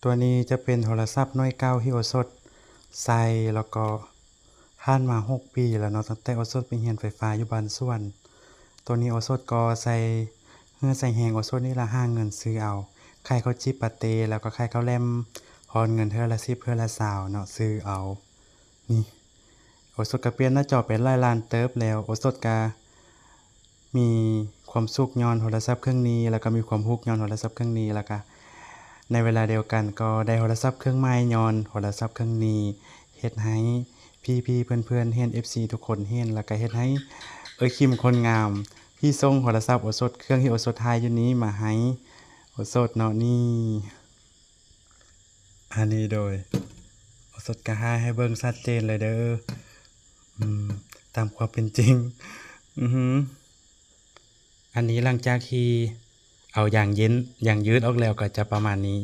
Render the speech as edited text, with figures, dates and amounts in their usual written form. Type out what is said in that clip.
ตัวนี้จะเป็นโทรศัพท์น้อยเก้าที่โอสดใส่แล้วก็ผ่านมา6ปีแล้วเนาะตั้งแต่โอสดไปเรียนไฟฟ้าอยู่บ้านสวน ตัวนี้โอสดก็ใส่ใส่แฮงโอสดนี่ละหาเงินซื้อเอาไข่ข้าวจิบปาเตแล้วก็ไข่ข้าวแลมฮอนเงินเทื่อละ10เทื่อละ20เนาะซื้อเอานี่โอสดก็เปลี่ยนหน้าจอเป็นหลายล้านเติบแล้วโอสดก็มีความสุขย้อนโทรศัพท์เครื่องนี้แล้วก็มีความทุกข์ย้อนโทรศัพท์เครื่องนี้แล้วก็ในเวลาเดียวกันก็ได้โทรศัพท์เครื่องใหม่ย้อนโทรศัพท์เครื่องนี้เฮ็ดให้พี่ๆเพื่อนๆเห็น FC ทุกคนเห็นแล้วก็เฮ็ดให้คิมคนงามที่ส่งโทรศัพท์โอสดเครื่องที่โอสดถ่ายอยู่นี้มาให้โอสดเนาะนี่อันนี้โดยโอสดก็ให้เบิ่งชัดเจนเลยเด้อตามความเป็นจริงอือฮึอันนี้หลังจากที่เอาอย่างยืดออกแล้วก็จะประมาณนี้